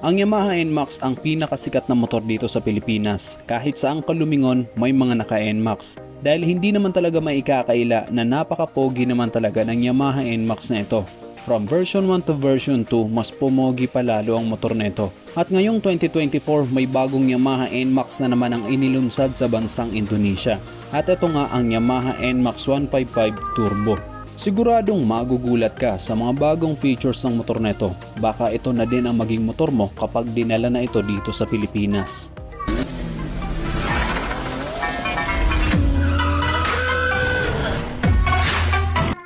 Ang Yamaha NMAX ang pinakasikat na motor dito sa Pilipinas. Kahit saang kalumingon, may mga naka-NMAX. Dahil hindi naman talaga maikakaila na napaka-pogi naman talaga ng Yamaha NMAX na ito. From version 1 to version 2, mas pumogi pa lalo ang motor na ito. At ngayong 2024, may bagong Yamaha NMAX na naman ang inilunsad sa bansang Indonesia. At ito nga ang Yamaha NMAX 155 Turbo. Siguradong magugulat ka sa mga bagong features ng motor na ito. Baka ito na din ang maging motor mo kapag dinala na ito dito sa Pilipinas.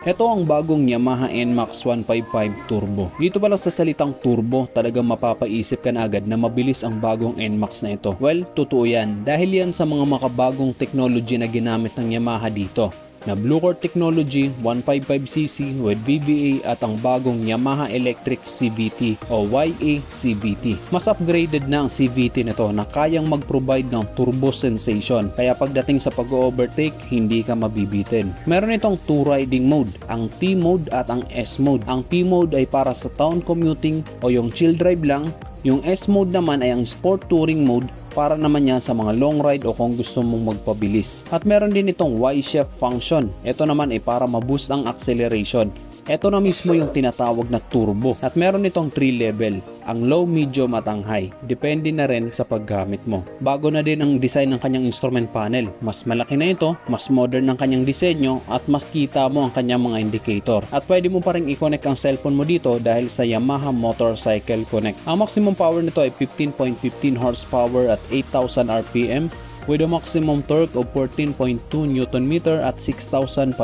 Ito ang bagong Yamaha NMAX 155 Turbo. Dito pala sa salitang turbo, talagang mapapaisip ka na agad na mabilis ang bagong NMAX na ito. Well, totoo yan dahil yan sa mga makabagong technology na ginamit ng Yamaha dito. Na Blue Core Technology 155cc with VVA at ang bagong Yamaha Electric CVT o YA CVT. Mas upgraded na ang CVT nito na kayang mag-provide ng turbo sensation kaya pagdating sa pag-overtake hindi ka mabibitin. Meron itong 2 riding mode, ang T mode at ang S mode. Ang T mode ay para sa town commuting o yung chill drive lang. Yung S mode naman ay ang sport touring mode para naman yan sa mga long ride o kung gusto mong magpabilis. At meron din itong Y-shift function. Ito naman ay para ma-boost ang acceleration. Ito na mismo yung tinatawag na turbo. At meron itong 3 level, ang low, medium at ang high. Depende na rin sa paggamit mo. Bago na din ang design ng kanyang instrument panel. Mas malaki na ito, mas modern ang kanyang disenyo at mas kita mo ang kanyang mga indicator. At pwede mo pa rin i-connect ang cellphone mo dito dahil sa Yamaha Motorcycle Connect. Ang maximum power nito ay 15.15 horsepower at 8,000 RPM with a maximum torque of 14.2 Nm at 6,500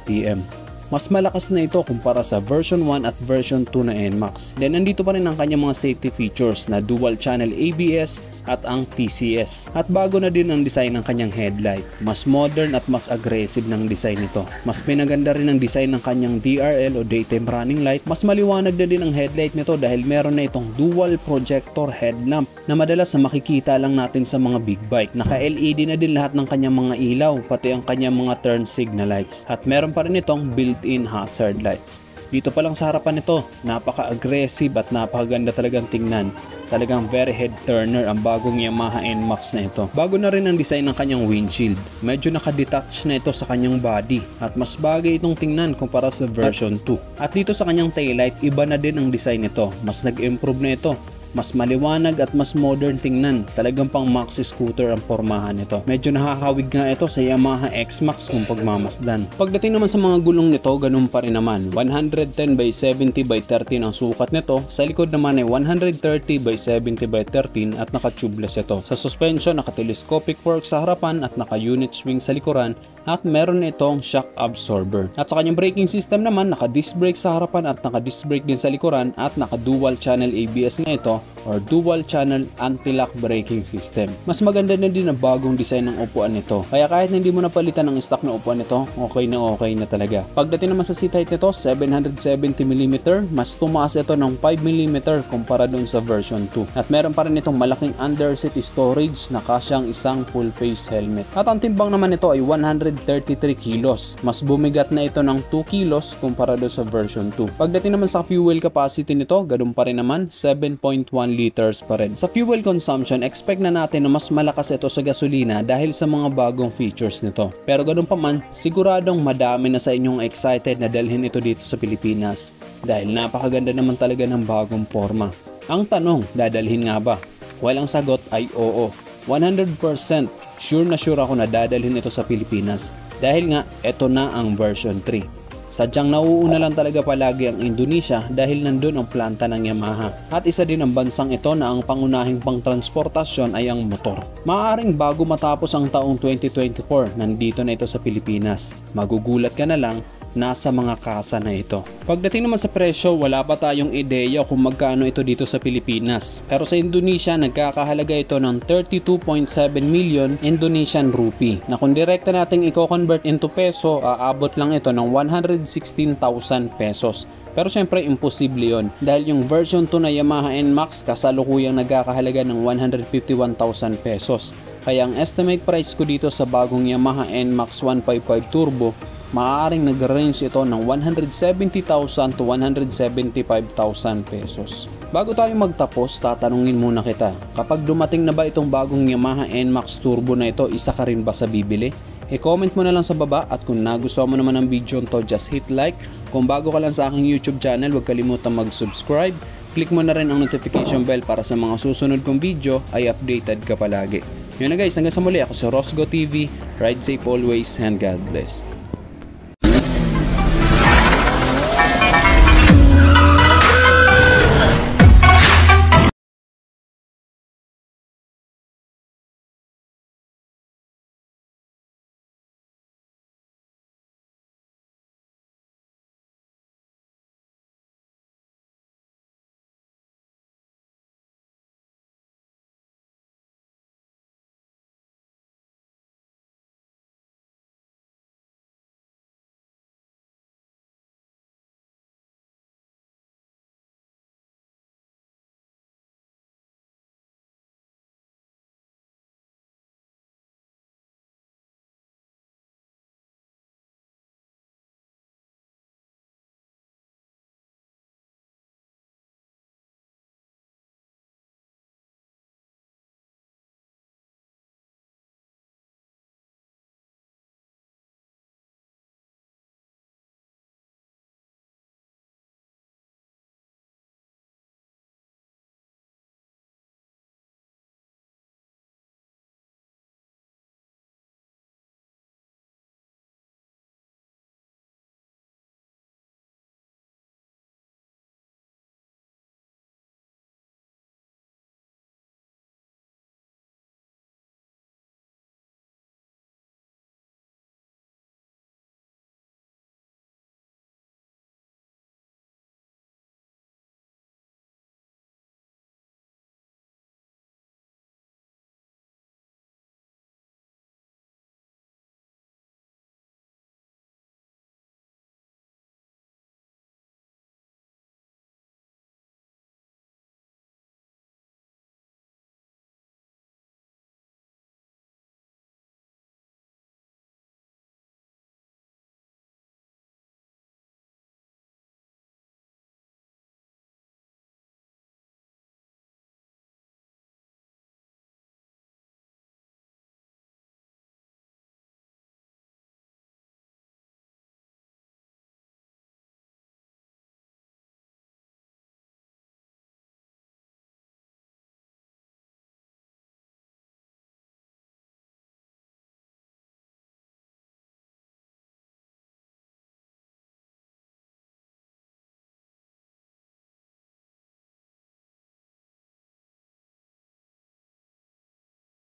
RPM. Mas malakas na ito kumpara sa version 1 at version 2 na NMAX. Then nandito pa rin ang kanyang mga safety features na dual channel ABS at ang TCS. At bago na din ang design ng kanyang headlight. Mas modern at mas aggressive ng design nito. Mas pinaganda rin ang design ng kanyang DRL o daytime running light. Mas maliwanag na din ang headlight nito dahil meron na itong dual projector headlamp na madalas na makikita lang natin sa mga big bike. Naka-LED na din lahat ng kanyang mga ilaw, pati ang kanyang mga turn signal lights. At meron pa rin itong built-in hazard lights. Dito pa lang sa harapan nito, napaka-aggressive at napakaganda talagang tingnan. Talagang very head turner ang bagong Yamaha NMAX na ito. Bago na rin ang design ng kanyang windshield. Medyo nakadetach na ito sa kanyang body at mas bagay itong tingnan kumpara sa version 2. At dito sa kanyang taillight, iba na din ang design nito. Mas nag-improve na ito. Mas maliwanag at mas modern tingnan. Talagang pang maxi scooter ang pormahan nito. Medyo nakakawig nga ito sa Yamaha X-Max kung pagmamasdan. Pagdating naman sa mga gulong nito, ganun pa rin naman. 110/70/13 ang sukat nito. Sa likod naman ay 130/70/13 at naka-tubeless ito. Sa suspension, naka-telescopic fork sa harapan at naka-unit swing sa likuran. At meron itong shock absorber. At sa kanyang braking system naman, naka-disc brake sa harapan at naka-disc brake din sa likuran at naka-dual channel ABS na ito or dual channel anti-lock braking system. Mas maganda na din ang bagong design ng upuan nito. Kaya kahit na hindi mo napalitan ng stock na upuan nito, okay na talaga. Pagdating naman sa seat height nito, 770mm, mas tumaas ito ng 5mm kumpara dun sa version 2. At meron pa rin itong malaking underseat storage na kasyang isang full face helmet. At ang timbang naman nito ay 133 kilos. Mas bumigat na ito ng 2 kilos kumpara doon sa version 2. Pagdating naman sa fuel capacity nito, ganun pa rin naman, 7.1 liters pa rin. Sa fuel consumption, expect na natin na mas malakas ito sa gasolina dahil sa mga bagong features nito. Pero ganun pa man, siguradong madami na sa inyong excited na dalhin ito dito sa Pilipinas dahil napakaganda naman talaga ng bagong forma. Ang tanong, dadalhin nga ba? Well, ang sagot ay oo. 100% sure na sure ako na dadalhin ito sa Pilipinas dahil nga ito na ang version 3. Sadyang nauuna lang talaga palagi ang Indonesia dahil nandun ang planta ng Yamaha. At isa din ang bansang ito na ang pangunahing pangtransportasyon ay ang motor. Maaaring bago matapos ang taong 2024, nandito na ito sa Pilipinas. Magugulat ka na lang, nasa mga kasa na ito. Pagdating naman sa presyo, wala pa tayong ideya kung magkano ito dito sa Pilipinas. Pero sa Indonesia, nagkakahalaga ito ng 32.7 million Indonesian rupee. Na kung direkta nating i-convert into peso, aabot lang ito ng 116,000 pesos. Pero syempre imposible yon dahil yung version 2 na Yamaha NMAX kasalukuyang nagkakahalaga ng 151,000 pesos. Kaya ang estimate price ko dito sa bagong Yamaha NMAX 155 Turbo maaaring nag-range ito ng 170,000 to 175,000 pesos. Bago tayo magtapos, tatanungin muna kita, kapag dumating na ba itong bagong Yamaha NMAX Turbo na ito, isa ka rin ba sa bibili? I-comment mo na lang sa baba, at kung nagustuhan mo naman ang video to, just hit like. Kung bago ka lang sa aking YouTube channel, huwag kalimutan mag-subscribe. Click mo na rin ang notification bell para sa mga susunod kong video ay updated ka palagi. Yun na guys, hanggang sa muli, ako si Rosgo TV. Ride safe always and God bless.